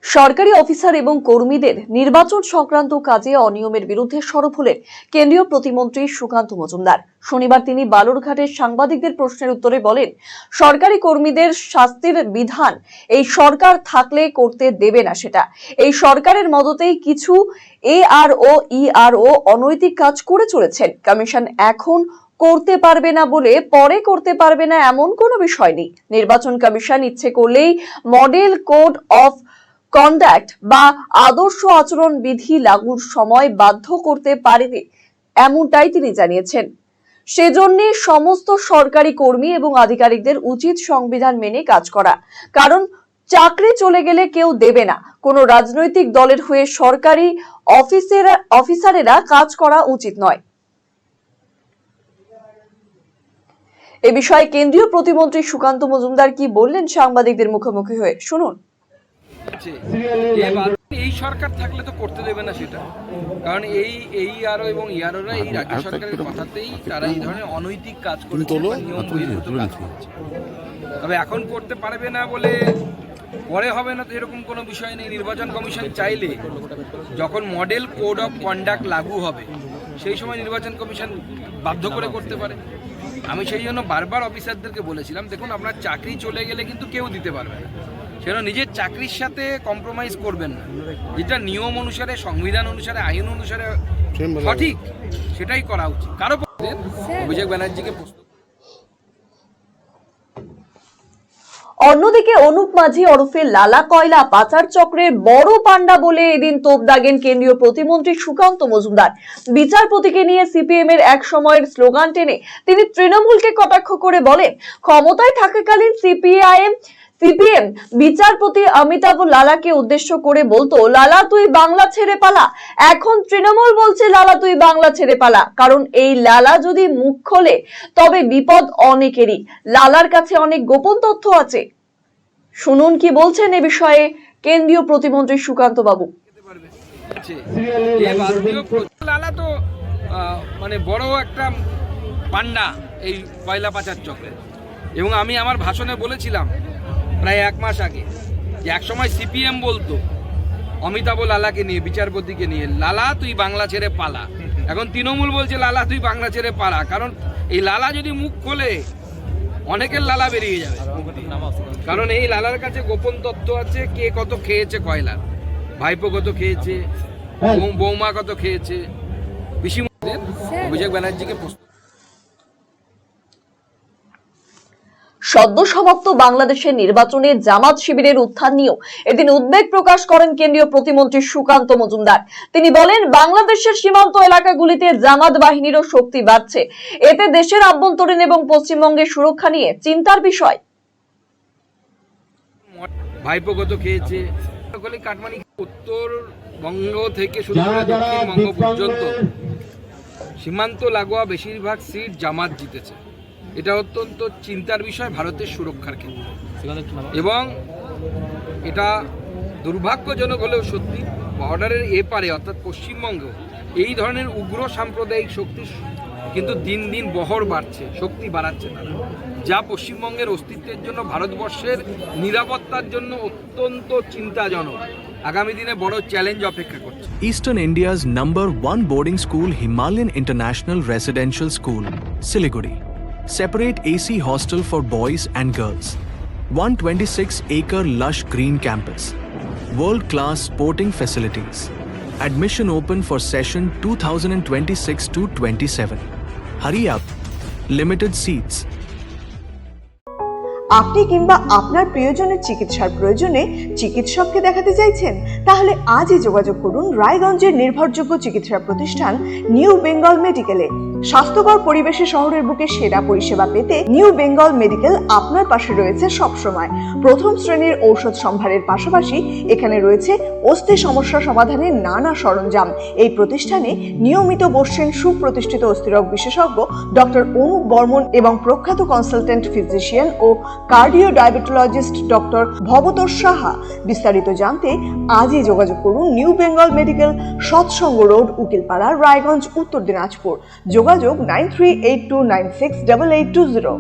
সরকারি অফিসার এবং কর্মীদের নির্বাচন সংক্রান্ত কাজে অনিয়মের বিরুদ্ধে সরব হলেন কেন্দ্রীয় প্রতিমন্ত্রী সুকান্ত মজুমদার। শনিবার তিনি বালুরঘাটের সাংবাদিকদের প্রশ্নের উত্তরে বলেন, সরকারি কর্মীদের শাস্তির বিধান এই সরকার থাকলে করতে দেবে না সেটা। এই সরকারের মদতেই কিছু এআরও ইআরও অনৈতিক কাজ করে চলেছেন। কমিশন এখন করতে পারবে না বলে পরে করতে পারবে না এমন কোনো বিষয় নেই। নির্বাচন কমিশন ইচ্ছে করলেই মডেল কোড অফ কন্ডাক্ট বা আদর্শ আচরণ বিধি লাগুর সময় বাধ্য করতে পারেনি, এমনটাই তিনি জানিয়েছেন। সেজন্য সমস্ত সরকারি কর্মী এবং আধিকারিকদের উচিত সংবিধান মেনে কাজ করা, কারণ চাকরি চলে গেলে কেউ দেবে না। কোনো রাজনৈতিক দলের হয়ে সরকারি অফিসারেরা কাজ করা উচিত নয়। এ বিষয়ে কেন্দ্রীয় প্রতিমন্ত্রী সুকান্ত মজুমদার কি বললেন সাংবাদিকদের মুখোমুখি হয়ে, শুনুন। এই সরকার থাকলে তো করতে দেবে না সেটা, কারণ এই আরও এবং ইয়ারোরা এই রাজ্য সরকারের কথাতেই তারা এই ধরনের অনৈতিক কাজ করছে, নিয়ম বহির্ভূত কাজ করছে। তবে এখন করতে পারবে না বলে পরে হবে না তো এরকম কোনো বিষয় নেই। নির্বাচন কমিশন চাইলে যখন মডেল কোড অফ কন্ডাক্ট লাগু হবে সেই সময় নির্বাচন কমিশন বাধ্য করে করতে পারে। আমি সেই জন্য বারবার অফিসারদেরকে বলেছিলাম, দেখুন আপনার চাকরি চলে গেলে কিন্তু কেউ দিতে পারবে না, সেটা নিজের চাকরির সাথে কম্প্রোমাইজ করবেন না। যেটা নিয়ম অনুসারে, সংবিধান অনুসারে, আইন অনুসারে সঠিক সেটাই করা উচিত। কারো অভিষেক ব্যানার্জিকে অন্যদিকে অনুপ মাঝি ওরফে লালা কয়লা পাচার চক্রের বড় পান্ডা বলে এদিন তোপ দাগেন কেন্দ্রীয় প্রতিমন্ত্রী সুকান্ত মজুমদার। বিচারপতিকে নিয়ে সিপিএম এর এক সময়ের স্লোগান টেনে তিনি তৃণমূলকে কটাক্ষ করে বলেন, ক্ষমতায় থাকাকালীন সিপিএম বিচারপতি অমিতাভ লালাকে উদ্দেশ্য করে বলতো, লালা তুই বাংলা ছেড়ে পালা। এখন তৃণমূল বলছে, লালা তুই বাংলা ছেড়ে পালা। কারণ এই লালা যদি মুখ খোলে তবে বিপদ অনেকেরই। লালার কাছে অনেক গোপন তথ্য আছে। শুনুন কি বলছেন এ বিষয়ে কেন্দ্রীয় প্রতিমন্ত্রী সুকান্ত বাবু। লালা তো মানে বড় একটা পান্ডা এই কয়লা পাচার চক্রের, এবং আমি আমার ভাষণে বলেছিলাম প্রায় 1 মাস আগে যে একসময় সিপিএম বলতো অমিতাভ লালাকে নিয়ে, বিচারপতিকে নিয়ে, লালা তুই বাংলা ছেড়ে পালা। এখন তৃণমূল বলছে লালা তুই বাংলা ছেড়ে পালা, কারণ এই লালা যদি মুখ খোলে অনেকের লালা বেরিয়ে যাবে। কারণ এই লালার কাছে গোপন তথ্য আছে, কে কত খেয়েছে কয়লার, ভাইপো কত খেয়েছে, বৌমা কত খেয়েছে। অভিষেক ব্যানার্জিকে সদ্য সমাপ্ত বাংলাদেশের নির্বাচনে জামাত শিবিরের উত্থান নিয়েও এদিন উদ্বেগ প্রকাশ করেন কেন্দ্রীয় প্রতিমন্ত্রী সুকান্ত মজুমদার। তিনি বলেন, বাংলাদেশের সীমান্ত এলাকাগুলিতে জামাত বাহিনীরও শক্তি বাড়ছে। এতে দেশের আভ্যন্তরীণ এবং পশ্চিমবঙ্গের সুরক্ষা নিয়ে চিন্তার বিষয়। ভাইপো কত খেয়েছে, উত্তরবঙ্গ থেকে শুরু করে দক্ষিণবঙ্গ পর্যন্ত সীমান্ত লাগোয়া বেশিরভাগ সিট জামাত জিতেছে। এটা অত্যন্ত চিন্তার বিষয় ভারতের সুরক্ষার ক্ষেত্রে, এবং এটা দুর্ভাগ্যজনক হলেও সত্যি বর্ডারের এপারে অর্থাৎ পশ্চিমবঙ্গেও এই ধরনের উগ্র সাম্প্রদায়িক শক্তি কিন্তু দিন দিন বহর বাড়ছে, শক্তি বাড়াচ্ছে তারা, যা পশ্চিমবঙ্গের অস্তিত্বের জন্য, ভারতবর্ষের নিরাপত্তার জন্য অত্যন্ত চিন্তাজনক। আগামী দিনে বড় চ্যালেঞ্জ অপেক্ষা করছে। Eastern India's #1 boarding school, Himalayan International Residential School, Siliguri. Separate AC hostel for boys and girls. 126-acre lush green campus. World-class sporting facilities. Admission open for session 2026-27. Hurry up. Limited seats. আপনি কিংবা আপনার প্রিয়জনের চিকিৎসার প্রয়োজনে চিকিৎসককে দেখাতে চাইছেন? তাহলে আজই যোগাযোগ করুন রায়গঞ্জের নির্ভরযোগ্য চিকিৎসা প্রতিষ্ঠান নিউ বেঙ্গল মেডিকেলে। স্বাস্থ্যকর পরিবেশে শহরের বুকে সেরা পরিষেবা পেতে নিউ বেঙ্গল মেডিকেল আপনার পাশে রয়েছে সবসময়। প্রথম শ্রেণীর ঔষধ সম্ভারের পাশাপাশি এখানে রয়েছে অস্থি সমস্যা সমাধানের নানা সরঞ্জাম। এই প্রতিষ্ঠানে নিয়মিত বসছেন সুপ্রতিষ্ঠিত অস্থিরোগ বিশেষজ্ঞ ডক্টর অনুপ বর্মন এবং প্রখ্যাত কনসালটেন্ট ফিজিশিয়ান ও cardio diabetologist doctor Bhabatosh Saha. বিস্তারিত জানতে আজই যোগাযোগ করুন new Bengal medical, Satsang road, Ukilpara, Raiganj, Uttar Dinajpur. যোগাযোগ 9382968820।